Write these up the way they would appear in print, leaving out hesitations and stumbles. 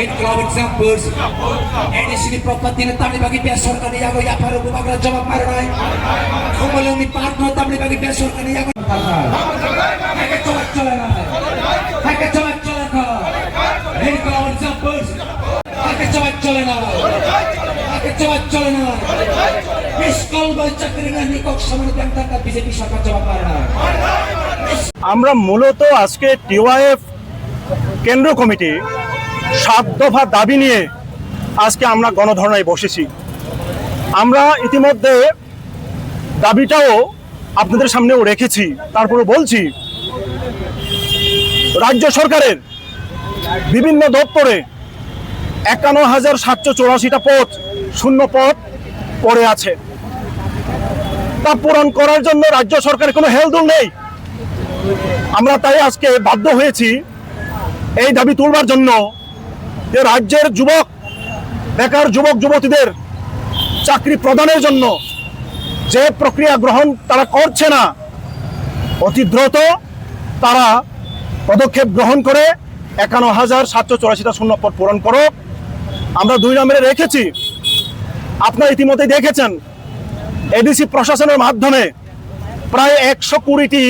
Include examples. Edisi properti na tali bagi besor kan yago ya paru bubagra jawab maray. Kumalumi partno tali bagi besor kan yago parnal. Hake cholak cholana. Hake cholak cholana. Include examples. Hake cholak cholana. Hake cholak cholana. Miskol balchakri na nikok samanut yang tangkap BJP সরকার জবাব মারনা। আমরা মূলত আজকে TYF কেন্দ্র committee 7 দফা দাবি নিয়ে আজকে আমরা গণধর্নায় বসেছি। আমরা ইতিমধ্যে দাবিটাও আপনাদের সামনেও রেখেছি, তারপরে বলছি রাজ্য সরকারের বিভিন্ন দপ্তরে 51,784টা পদ শূন্য পদ পড়ে আছে। তা পূরণ করার জন্য রাজ্য সরকারের কোনো হেলদোল নেই। আমরা তাই আজকে বাধ্য হয়েছি এই দাবি তুলবার জন্য যে রাজ্যের বেকার যুবক যুবতীদের চাকরি প্রদানের জন্য যে প্রক্রিয়া গ্রহণ তারা করছে না, অতি দ্রুত তারা পদক্ষেপ গ্রহণ করে 51,784টা শূন্য পদ পূরণ করো। আমরা 2 নম্বরে রেখেছি, আপনারা ইতিমধ্যে দেখেছেন এডিসি প্রশাসনের মাধ্যমে প্রায় 120টি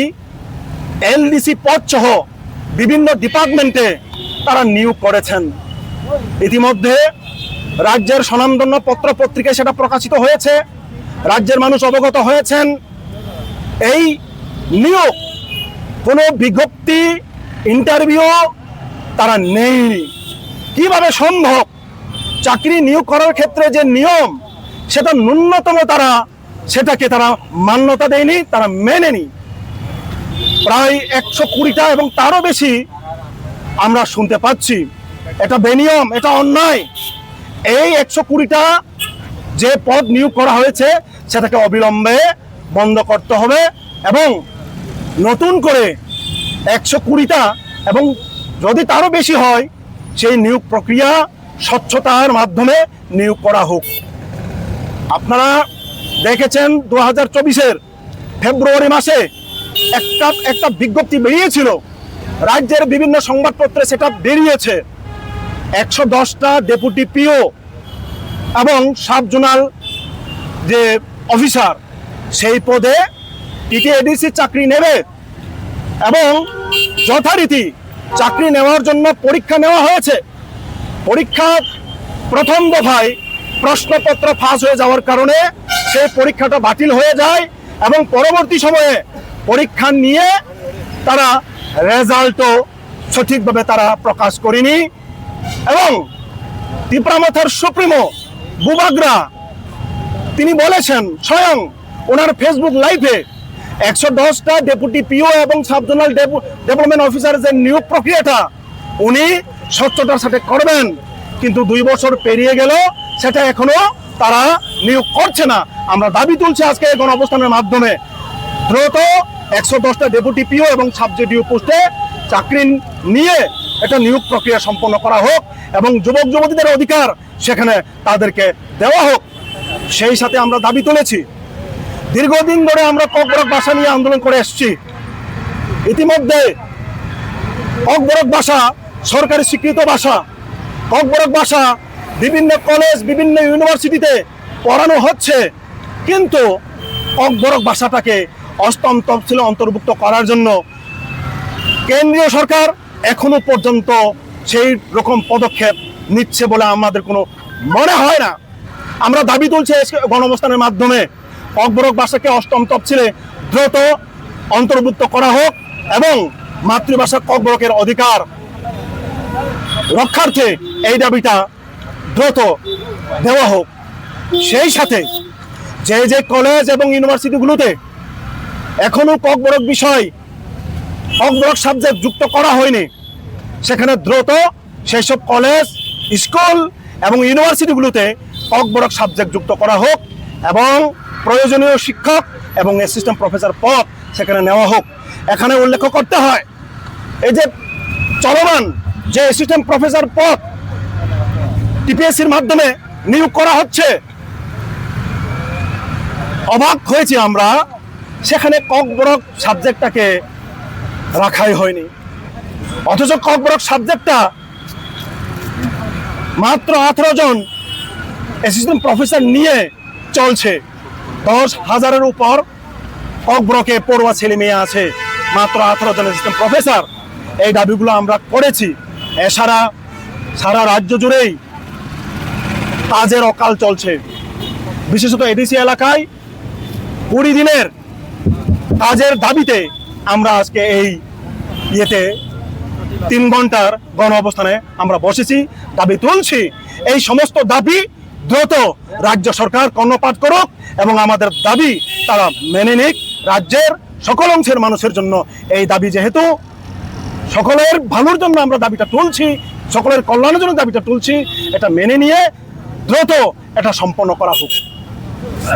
এলডিসি পদ সহ বিভিন্ন ডিপার্টমেন্টে তারা নিয়োগ করেছেন। ইতিমধ্যে রাজ্যের স্বনামধন্য পত্র পত্রিকায় সেটা প্রকাশিত হয়েছে, রাজ্যের মানুষ অবগত হয়েছেন। এই নিয়োগ কোনো বিজ্ঞপ্তি ইন্টারভিউ তারা নেয়নি। কিভাবে সম্ভব? চাকরি নিয়োগ করার ক্ষেত্রে যে নিয়ম সেটা ন্যূনতম সেটাকে তারা মান্যতা দেয়নি, তারা মেনেনি। প্রায় 120টা এবং তারও বেশি আমরা শুনতে পাচ্ছি। এটা বেনিয়ম, এটা অন্যায়। এই 120টা যে পদ নিয়োগ করা হয়েছে সেটাকে অবিলম্বে বন্ধ করতে হবে এবং নতুন করে 120টা এবং যদি তারও বেশি হয় সেই নিয়োগ প্রক্রিয়া স্বচ্ছতার মাধ্যমে নিয়োগ করা হোক। আপনারা দেখেছেন 2024-এর ফেব্রুয়ারি মাসে একটা বিজ্ঞপ্তি বেরিয়েছিল, রাজ্যের বিভিন্ন সংবাদপত্রে সেটা বেরিয়েছে। 110টা ডেপুটি পিও এবং সাব জোনাল যে অফিসার সেই পদে টিটিএডিসি চাকরি নেবে এবং যথারীতি চাকরি নেওয়ার জন্য পরীক্ষা নেওয়া হয়েছে। পরীক্ষা প্রথম দফায় প্রশ্নপত্র ফাঁস হয়ে যাওয়ার কারণে সেই পরীক্ষাটা বাতিল হয়ে যায় এবং পরবর্তী সময়ে পরীক্ষা নিয়ে তারা রেজাল্টও সঠিকভাবে তারা প্রকাশ করেনি এবং তিপ্রামথার সুপ্রিমো বুবাগ্রা তিনি বলেছেন স্বয়ং ওনার ফেসবুক লাইভে 110টা ডেপুটি পিও এবং সাব জোনাল ডেভেলপমেন্ট অফিসার যে নিয়োগ প্রক্রিয়াটা উনি স্বচ্ছতার সাথে করবেন, কিন্তু 2 বছর পেরিয়ে গেল সেটা এখনো তারা নিয়োগ করছে না। আমরা দাবি তুলছি আজকে গণ অবস্থানের মাধ্যমে দ্রুত 110টা ডেপুটি পিও এবং সাব জেডিও পোস্টে চাকরি নিয়ে এটা নিয়োগ প্রক্রিয়া সম্পন্ন করা হোক এবং যুবক যুবতীদের অধিকার সেখানে তাদেরকে দেওয়া হোক। সেই সাথে আমরা দাবি তুলেছি, দীর্ঘদিন ধরে আমরা ককবরক ভাষা নিয়ে আন্দোলন করে এসেছি। ইতিমধ্যে ককবরক ভাষা সরকারি স্বীকৃত ভাষা, ককবরক ভাষা বিভিন্ন কলেজ বিভিন্ন ইউনিভার্সিটিতে পড়ানো হচ্ছে, কিন্তু ককবরক ভাষাটাকে অষ্টম তফসিলে অন্তর্ভুক্ত করার জন্য কেন্দ্রীয় সরকার এখনো পর্যন্ত সেই রকম পদক্ষেপ নিচ্ছে বলে আমাদের কোনো মনে হয় না। আমরা দাবি তুলছি গণঅবস্থানের মাধ্যমে ককবরক ভাষাকে অষ্টম তফসিলে দ্রুত অন্তর্ভুক্ত করা হোক এবং মাতৃভাষা ককবরকের অধিকার রক্ষার্থে এই দাবিটা দ্রুত দেওয়া হোক। সেই সাথে যে কলেজ এবং ইউনিভার্সিটিগুলোতে এখনো ককবরক বিষয় ককবরক সাবজেক্ট যুক্ত করা হয়নি সেখানে দ্রুত সেই সব কলেজ স্কুল এবং ইউনিভার্সিটিগুলোতে ককবরক সাবজেক্ট যুক্ত করা হোক এবং প্রয়োজনীয় শিক্ষক এবং অ্যাসিস্ট্যান্ট প্রফেসর পদ সেখানে নেওয়া হোক। এখানে উল্লেখ করতে হয় এই যে চলমান যে অ্যাসিস্ট্যান্ট প্রফেসর পদ টিপিএসসির মাধ্যমে নিয়োগ করা হচ্ছে, অবাক হয়েছি আমরা, সেখানে ককবরক সাবজেক্টটাকে রাখাই হয়নি। অথচ ককবরক সাবজেক্টটা মাত্র 18 জন অ্যাসিস্ট্যান্ট প্রফেসর নিয়ে চলছে। 10,000-এর উপর অগ্রকে পড়ুয়া ছেলে মেয়ে আছে, মাত্র 18 জন অ্যাসিস্ট্যান্ট প্রফেসর। এই দাবিগুলো আমরা করেছি। এছাড়া সারা রাজ্য জুড়েই কাজের অকাল চলছে। বিশেষত এডিসি এলাকায় 20 দিনের কাজের দাবিতে আমরা আজকে এই 3 ঘন্টার গণ অবস্থানে আমরা বসেছি, দাবি তুলছি। এই সমস্ত দাবি দ্রুত রাজ্য সরকার কর্ণপাত করুক এবং আমাদের দাবি তারা মেনে নিক। রাজ্যের সকল অংশের মানুষের জন্য এই দাবি, যেহেতু সকলের ভালোর জন্য আমরা দাবিটা তুলছি, সকলের কল্যাণের জন্য দাবিটা তুলছি, এটা মেনে নিয়ে দ্রুত এটা সম্পন্ন করা হোক।